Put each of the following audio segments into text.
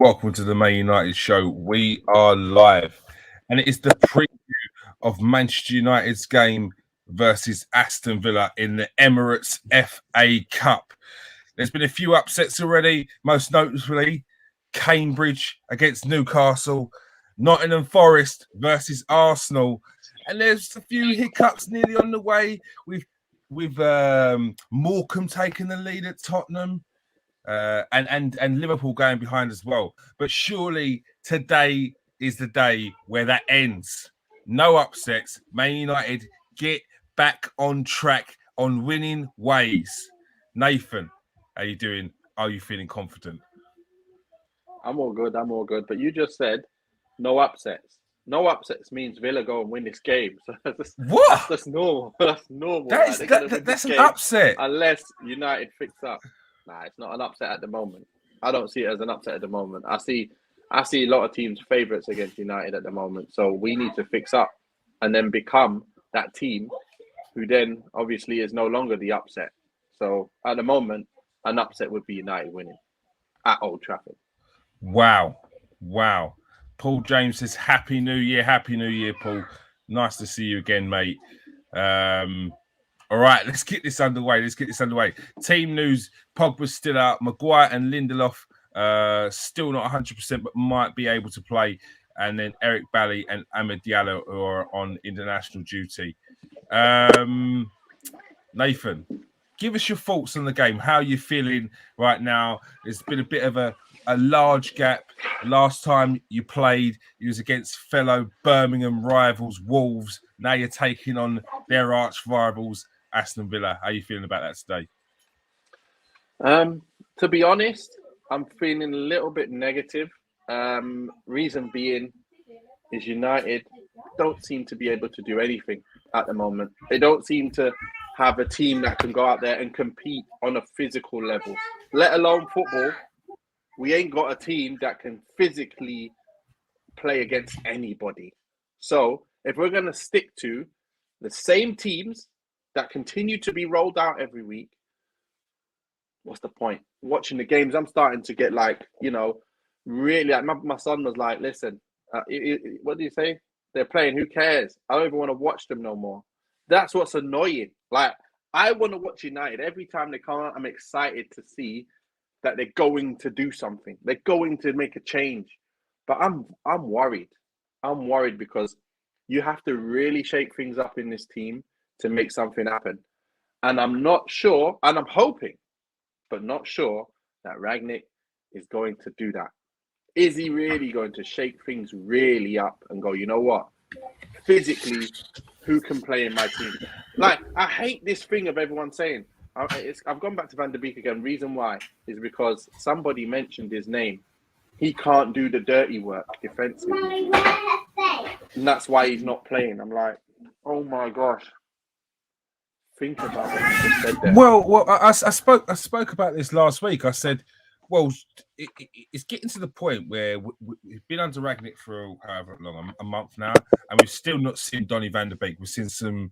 Welcome to the Man United show. We are live, and it is the preview of Manchester United's game versus Aston Villa in the Emirates FA Cup. There's been a few upsets already, most notably Cambridge against Newcastle, Nottingham Forest versus Arsenal, and there's a few hiccups nearly on the way with Morecambe taking the lead at Tottenham. And Liverpool going behind as well. But surely today is the day where that ends. No upsets. Man United get back on track on winning ways. Nathan, how you doing? Are you feeling confident? I'm all good. But you just said no upsets. No upsets means Villa go and win this game. So that's normal. That's normal. That's an upset. Unless United fix up. Nah, it's not an upset at the moment. I don't see it as an upset at the moment. I see a lot of teams' favourites against United at the moment. So we need to fix up and then become that team who then obviously is no longer the upset. So at the moment, an upset would be United winning at Old Trafford. Wow. Paul James says, Happy New Year, Paul. Nice to see you again, mate. All right, let's get this underway. Team news, Pogba's still out. Maguire and Lindelof still not 100%, but might be able to play. And then Eric Bailly and Amad Diallo are on international duty. Nathan, give us your thoughts on the game. How are you feeling right now? There's been a bit of a large gap. Last time you played, you was against fellow Birmingham rivals, Wolves. Now you're taking on their arch rivals, Aston Villa. How are you feeling about that today? To be honest, I'm feeling a little bit negative. Reason being is United don't seem to be able to do anything at the moment. They don't seem to have a team that can go out there and compete on a physical level, let alone football. We ain't got a team that can physically play against anybody. So if we're going to stick to the same teams that continue to be rolled out every week, what's the point? Watching the games, I'm starting to get really like my son was like, listen, what do you say? They're playing, who cares? I don't even want to watch them no more. That's what's annoying. Like, I want to watch United. Every time they come out, I'm excited to see that they're going to do something. They're going to make a change. But I'm worried. I'm worried because you have to really shake things up in this team to make something happen. And I'm not sure, and I'm hoping, but not sure that Rangnick is going to do that. Is he really going to shake things really up and go, you know what? Physically, who can play in my team? Like, I hate this thing of everyone saying, I've gone back to Van der Beek again. Reason why is because somebody mentioned his name. He can't do the dirty work defensively. And that's why he's not playing. I'm like, oh my gosh. Think about what you just said there. Well, I spoke about this last week. I said, well, it's getting to the point where we've been under Rangnick for however long, a month now, and we've still not seen Donny van der Beek. We've seen some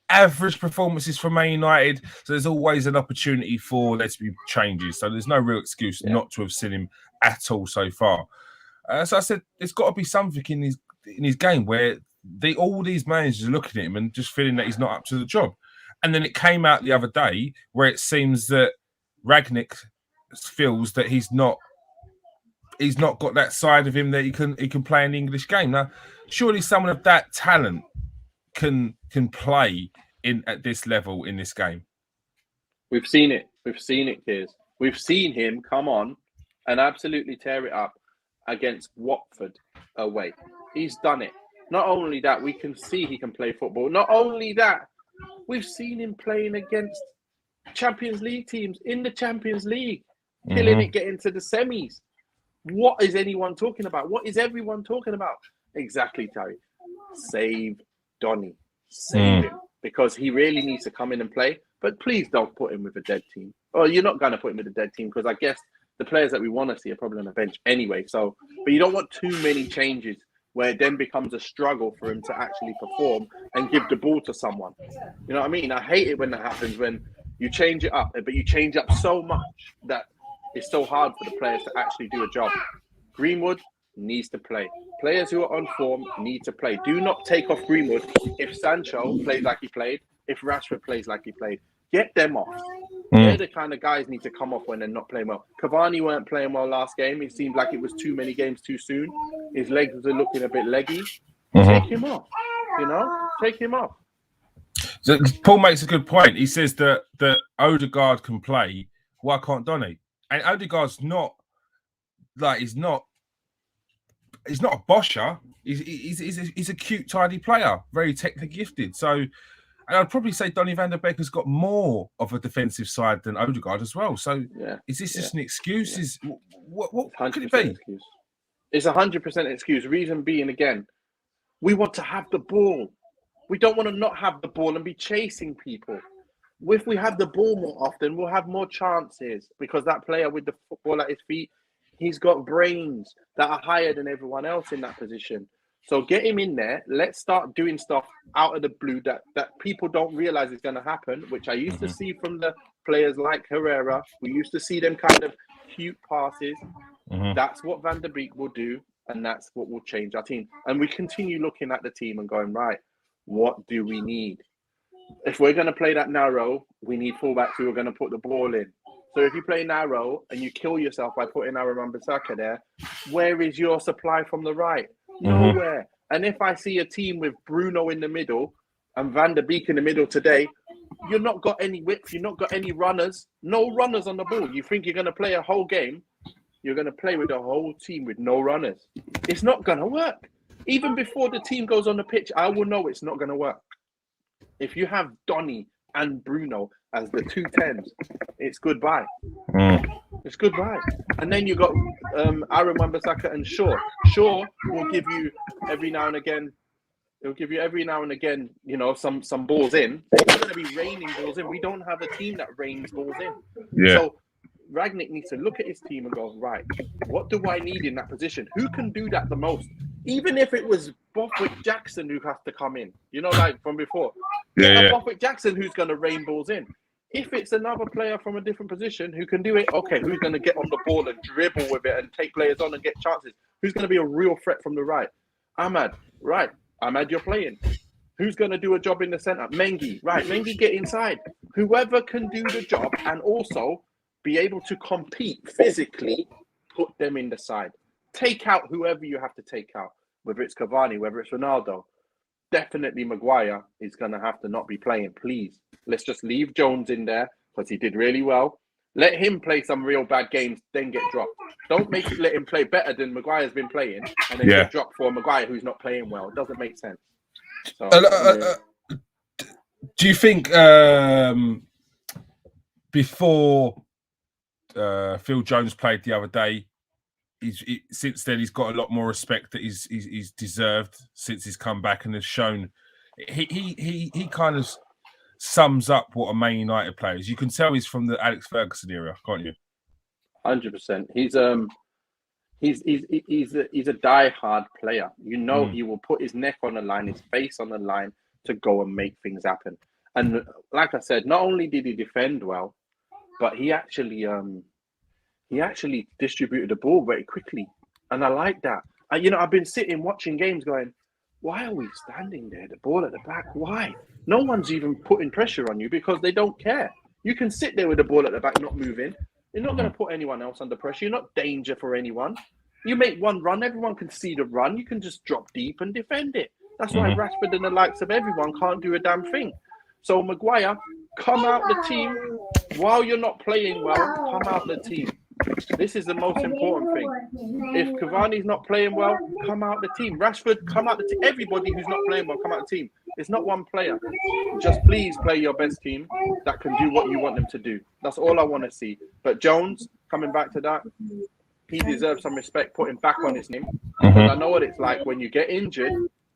average performances from Man United, so there's always an opportunity for there to be changes. So there's no real excuse not to have seen him at all so far. So I said, there's got to be something in his game where all these managers are looking at him and just feeling that he's not up to the job. And then it came out the other day where it seems that Rangnick feels that he's not got that side of him that he can play in the English game. Now, surely someone of that talent can play at this level in this game. We've seen it, Piers. We've seen him come on and absolutely tear it up against Watford away. He's done it. Not only that, we can see he can play football. Not only that, we've seen him playing against Champions League teams in the Champions League, killing it, getting to the semis. What is anyone talking about? What is everyone talking about? Exactly, Terry. Save Donny. Save him. Because he really needs to come in and play. But please don't put him with a dead team. Or you're not going to put him with a dead team because I guess the players that we want to see are probably on the bench anyway. So, but you don't want too many changes where it then becomes a struggle for him to actually perform and give the ball to someone. You know what I mean? I hate it when that happens, when you change it up, but you change up so much that it's so hard for the players to actually do a job. Greenwood needs to play. Players who are on form need to play. Do not take off Greenwood if Sancho plays like he played, if Rashford plays like he played. Get them off. They're the kind of guys need to come off when they're not playing well. Cavani weren't playing well last game. It seemed like it was too many games too soon. His legs were looking a bit leggy. Take him off. Take him off. So Paul makes a good point. He says that Odegaard can play. Why can't Donny? And Odegaard's not like he's not a bosher. He's a cute, tidy player, very technically gifted. So, and I'd probably say Donny van de Beek has got more of a defensive side than Odegaard as well. So, is this just an excuse? Is what could it be? Excuse. It's 100% excuse. Reason being, again, we want to have the ball. We don't want to not have the ball and be chasing people. If we have the ball more often, we'll have more chances because that player with the football at his feet, he's got brains that are higher than everyone else in that position. So get him in there. Let's start doing stuff out of the blue that people don't realize is going to happen, which I used to see from the players like Herrera. We used to see them kind of cute passes. That's what Van der Beek will do, and that's what will change our team. And we continue looking at the team and going, right, what do we need? If we're going to play that narrow, we need fullbacks who are going to put the ball in. So if you play narrow and you kill yourself by putting Aaron Wan-Bissaka there, where is your supply from the right? Nowhere. And if I see a team with Bruno in the middle and Van der Beek in the middle today, you've not got any width, you've not got any runners, no runners on the ball. You think you're going to play a whole game, you're going to play with a whole team with no runners. It's not going to work. Even before the team goes on the pitch, I will know it's not going to work. If you have Donny and Bruno as the 2 10s, it's goodbye. It's goodbye. And then you got Aaron Wan-Bissaka and Shaw. Shaw will give you every now and again. It'll give you every now and again, some balls in. It's not going to be raining balls in. We don't have a team that rains balls in. Yeah. So Rangnick needs to look at his team and go, right, what do I need in that position? Who can do that the most? Even if it was Bothwick Jackson who has to come in, like from before. Bothwick Jackson who's going to rain balls in. If it's another player from a different position who can do it, okay, who's going to get on the ball and dribble with it and take players on and get chances? Who's going to be a real threat from the right? Ahmad, right. Ahmad, you're playing. Who's going to do a job in the centre? Mengi, right. Mengi, get inside. Whoever can do the job and also be able to compete physically, put them in the side. Take out whoever you have to take out, whether it's Cavani, whether it's Ronaldo. Definitely Maguire is going to have to not be playing, please. Let's just leave Jones in there because he did really well. Let him play some real bad games, then get dropped. Don't let him play better than Maguire's been playing and then get dropped for Maguire who's not playing well. It doesn't make sense. So, do you think before Phil Jones played the other day, since then he's got a lot more respect that he's deserved since he's come back and has shown he kind of sums up what a Man United player is. You can tell he's from the Alex Ferguson era, can't you? 100%. He's a die-hard player. He will put his neck on the line, his face on the line to go and make things happen. And like I said, not only did he defend well, but he actually distributed the ball very quickly. And I like that. I've been sitting watching games going, why are we standing there, the ball at the back? Why? No one's even putting pressure on you because they don't care. You can sit there with the ball at the back, not moving. You're not going to put anyone else under pressure. You're not danger for anyone. You make one run, everyone can see the run. You can just drop deep and defend it. That's why Rashford and the likes of everyone can't do a damn thing. So Maguire, come out the team. While you're not playing well, come out the team. This is the most important thing. If Cavani's not playing well, come out the team. Rashford, come out the team. Everybody who's not playing well, come out the team. It's not one player. Just please play your best team that can do what you want them to do. That's all I want to see. But Jones, coming back to that, he deserves some respect, putting back on his name. Because I know what it's like when you get injured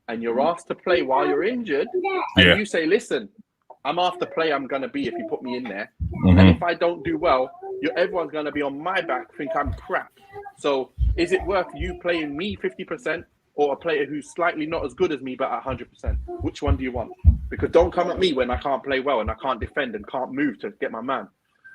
and you're asked to play while you're injured, and you say, listen, I'm after play I'm going to be if you put me in there. And if I don't do well, everyone's going to be on my back, think I'm crap. So is it worth you playing me 50% or a player who's slightly not as good as me but at 100%? Which one do you want? Because don't come at me when I can't play well and I can't defend and can't move to get my man.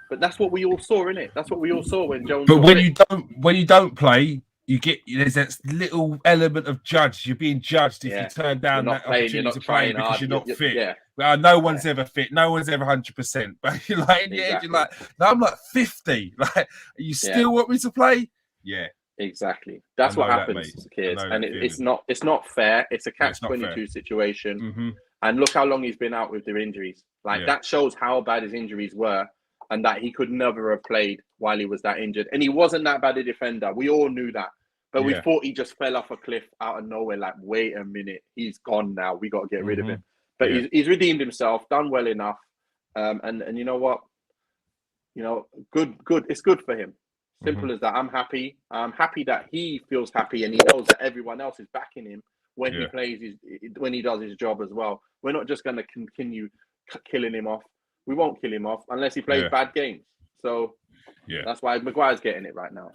But that's what we all saw, innit? That's what we all saw when Jones. But when you don't play, you get there's that little element of judge. You're being judged if you turn down that opportunity to play because you're not fit. Yeah. Well, no one's ever fit. No one's ever 100%. But you're like in your head, you're like, no, I'm like 50. Like, you still want me to play? Yeah. Exactly. That's what happens to kids, and it's not fair. It's a catch-22 situation. Mm-hmm. And look how long he's been out with their injuries. Like that shows how bad his injuries were, and that he could never have played while he was that injured. And he wasn't that bad a defender. We all knew that, but we thought he just fell off a cliff out of nowhere. Like, wait a minute, he's gone now. We got to get rid of him. But he's redeemed himself, done well enough, and you know what? You know, good. It's good for him. Simple as that. I'm happy. I'm happy that he feels happy and he knows that everyone else is backing him when he plays when he does his job as well. We're not just going to continue killing him off. We won't kill him off unless he plays bad games. So that's why Maguire's getting it right now.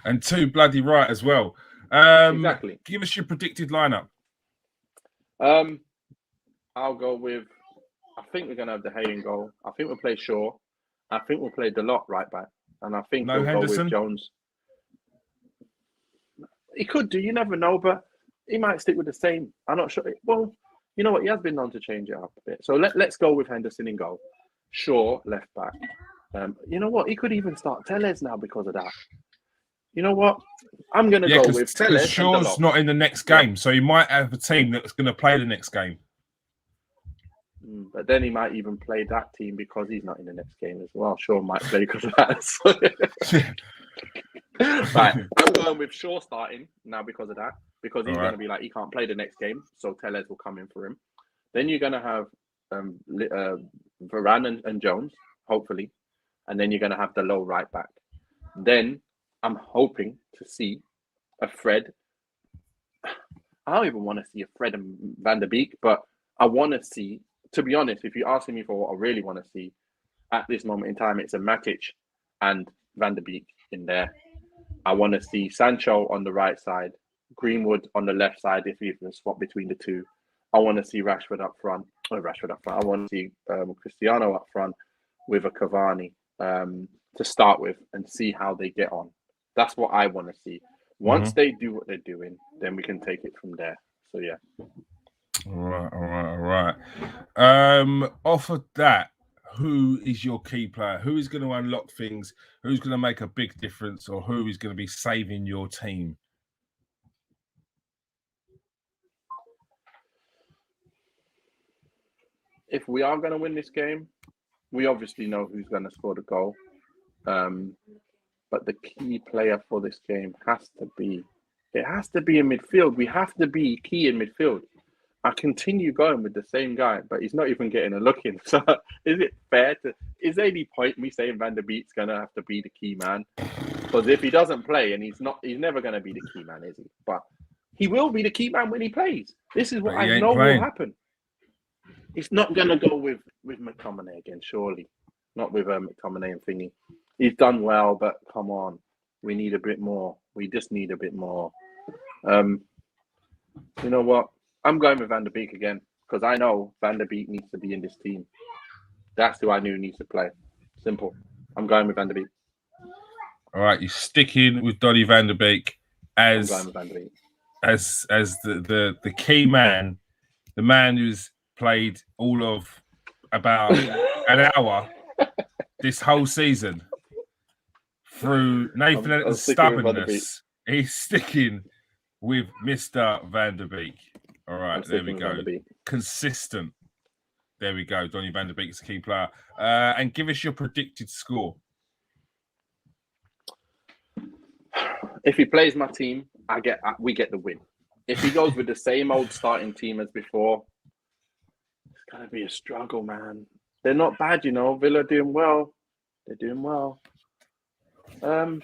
And too bloody right as well. Exactly. Give us your predicted lineup. I'll go with. I think we're going to have De Gea in goal. I think we'll play Shaw. I think we'll play Dalot right back. And I think we'll Henderson? go with Jones. He could do, you never know, but he might stick with the same. I'm not sure. Well, you know what? He has been known to change it up a bit. So let's go with Henderson in goal. Shaw, left back. You know what? He could even start Telles now because of that. You know what? I'm going to go with Telles. Shaw's not in the next game, so he might have a team that's going to play the next game. But then he might even play that team because he's not in the next game as well. Shaw might play because of that. Right, I'm going with Shaw starting now because of that. Because he's going to be like, he can't play the next game, so Telles will come in for him. Then you're going to have Varane and Jones, hopefully. And then you're going to have the low right back. Then I'm hoping to see a Fred. I don't even want to see a Fred and Van der Beek, but I want to see, to be honest, if you're asking me for what I really want to see at this moment in time, it's a Matic and Van der Beek in there. I want to see Sancho on the right side, Greenwood on the left side if you can swap between the two. I want to see Rashford up front. I want to see Cristiano up front with a Cavani to start with and see how they get on. That's what I want to see. Once they do what they're doing, then we can take it from there. So, yeah. All right. Off of that, who is your key player? Who is going to unlock things? Who's going to make a big difference? Or who is going to be saving your team? If we are going to win this game, we obviously know who's going to score the goal. But the key player for this game has to be in midfield. We have to be key in midfield. I continue going with the same guy, but he's not even getting a look in. So is it fair is there any point me saying Van der Beek's going to have to be the key man? Because if he doesn't play, and he's never going to be the key man, is he? But he will be the key man when he plays. This is what I know will happen. He's not going to go with McTominay again, surely. Not with McTominay and Thingy. He's done well, but come on. We need a bit more. We just need a bit more. You know what? I'm going with Van der Beek again because I know Van der Beek needs to be in this team. That's who I knew needs to play. Simple. I'm going with Van der Beek. All right, you're sticking with Donny Van der Beek as the key man, the man who's played all of about an hour this whole season through Nathan Ellington's stubbornness. He's sticking with Mr. Van der Beek. All right, there we go. Consistent. There we go. Donny Van der Beek is a key player. And give us your predicted score. If he plays my team, we get the win. If he goes with the same old starting team as before, it's gonna be a struggle, man. They're not bad, you know. Villa doing well. They're doing well. No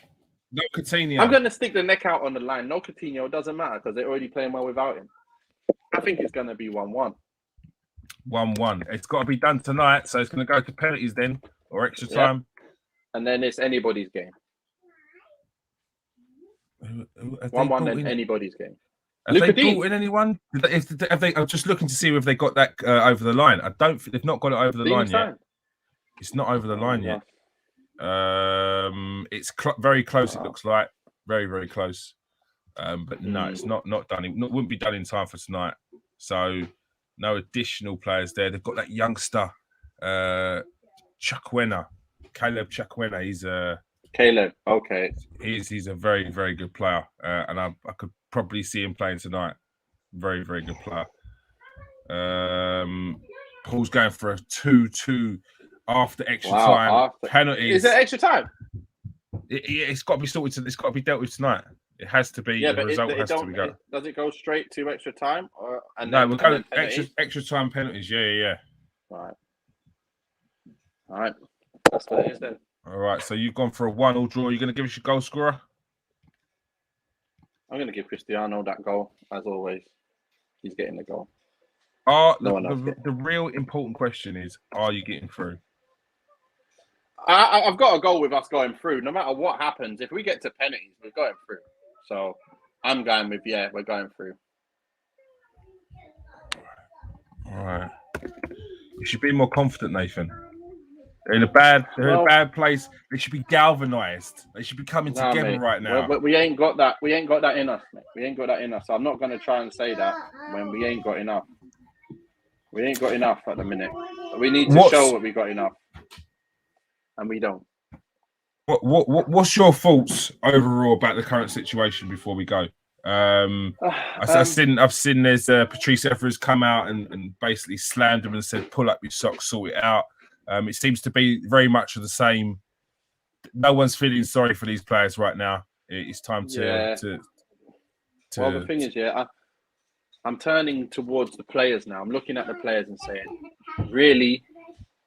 Coutinho. I'm gonna stick the neck out on the line. No Coutinho, it doesn't matter because they're already playing well without him. I think it's gonna be 1-1. 1-1. It's got to be done tonight, so it's going to go to penalties then, or extra time. And then it's anybody's game. 1-1 then anybody's game. Have they brought in anyone? I'm just looking to see if they got that over the line. I don't. They've not got it over the line yet. It's not over the line yet. It's very close. It looks like very, very close. But no, it's not done. It wouldn't be done in time for tonight. So no additional players there. They've got that youngster, Chukwueze, Caleb Chukwueze. He's Caleb. Okay. He's a very, very good player, and I could probably see him playing tonight. Very, very good player. Paul's going for a 2-2 after extra time. Penalties. Is it extra time? It's got to be sorted. It's got to be dealt with tonight. It has to be. Yeah, the but result has to be go. Does it go straight to extra time? No, we're going extra time penalties. Yeah. All right. That's what it is then. All right. So you've gone for a 1-1 draw. You're going to give us your goal scorer? I'm going to give Cristiano that goal, as always. He's getting the goal. The real important question is, are you getting through? I've got to go with us going through. No matter what happens, if we get to penalties, we're going through. So I'm going with, we're going through. All right. You should be more confident, Nathan. They're in a bad place. They should be galvanized. They should be coming together right now. We ain't got that. We ain't got that in us, mate. We ain't got that in us. So I'm not going to try and say that when we ain't got enough. We ain't got enough at the minute. We need to show what we got enough, and we don't. What's your thoughts overall about the current situation before we go? I've seen there's Patrice Evra's come out and basically slammed him and said, "Pull up your socks, sort it out." It seems to be very much of the same. No one's feeling sorry for these players right now. It's time to. Well, the thing is, I'm turning towards the players now. I'm looking at the players and saying, really,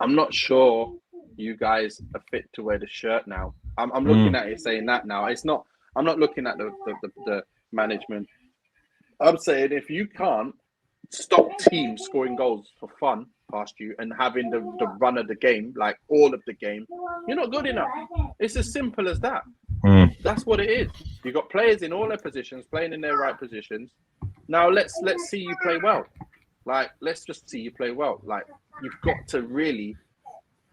I'm not sure you guys are fit to wear the shirt now. I'm looking at it saying that now. It's not. I'm not looking at the management. I'm saying if you can't stop teams scoring goals for fun past you and having the run of the game, like all of the game, you're not good enough. It's as simple as that. That's what it is. You've got players in all their positions, playing in their right positions. Now let's see you play well. Like, let's just see you play well. Like, you've got to really,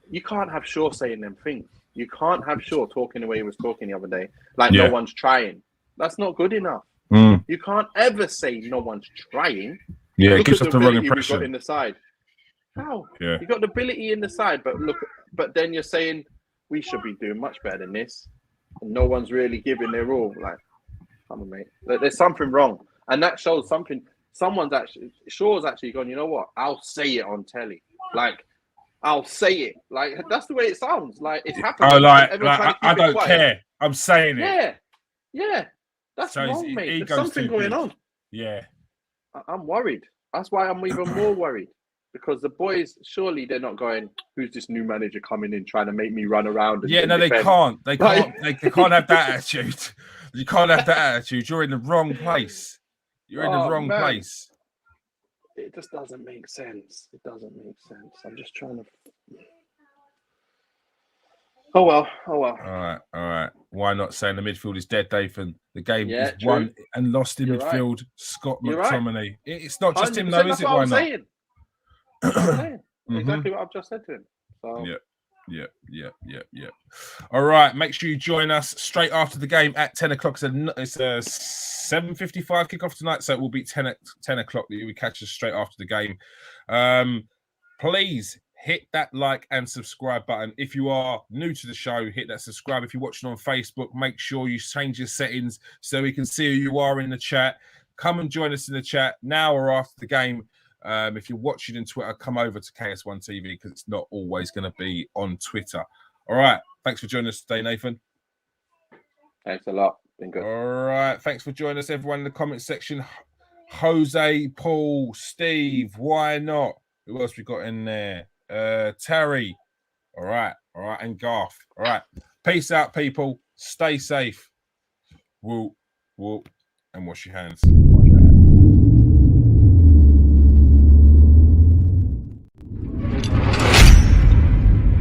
you can't have Shaw saying them things. You can't have Shaw talking the way he was talking the other day. Like, no one's trying. That's not good enough. You can't ever say no one's trying. Yeah, it gives us the wrong impression. Got in the side. How? Yeah. You got the ability in the side, but then you're saying we should be doing much better than this. And no one's really giving their all. Like, come on, mate. There's something wrong. And that shows something. Shaw's actually gone, you know what? I'll say it on telly. Like, I'll say it. Like, that's the way it sounds. Like, it's happening. Oh, like I don't care. I'm saying it. Yeah. That's wrong, mate. There's something going on. Yeah. I'm worried. That's why I'm even more worried. Because the boys, surely they're not going, who's this new manager coming in trying to make me run around? They can't. They can't have that attitude. You can't have that attitude. You're in the wrong place. You're in the wrong place. It just doesn't make sense. It doesn't make sense. I'm just trying to... Oh, well. All right. Why not saying the midfield is dead, Nathan? The game is true. won and lost in midfield. Right. Scott McTominay. Right. It's not just him, though, is it? Why not? Saying. Exactly what I've just said to him. So. Yeah. All right. Make sure you join us straight after the game at 10 o'clock. It's a 7:55 kickoff tonight, so it will be 10 o'clock that you catch us straight after the game. Please hit that like and subscribe button. If you are new to the show, hit that subscribe. If you're watching on Facebook, make sure you change your settings so we can see who you are in the chat. Come and join us in the chat now or after the game. If you're watching on Twitter, come over to KS1 TV because it's not always going to be on Twitter. All right. Thanks for joining us today, Nathan. Thanks a lot. Been good. All right. Thanks for joining us, everyone, in the comment section. Jose, Paul, Steve, why not? Who else we got in there? Terry. All right. And Garth. All right. Peace out, people. Stay safe. Whoop, and wash your hands.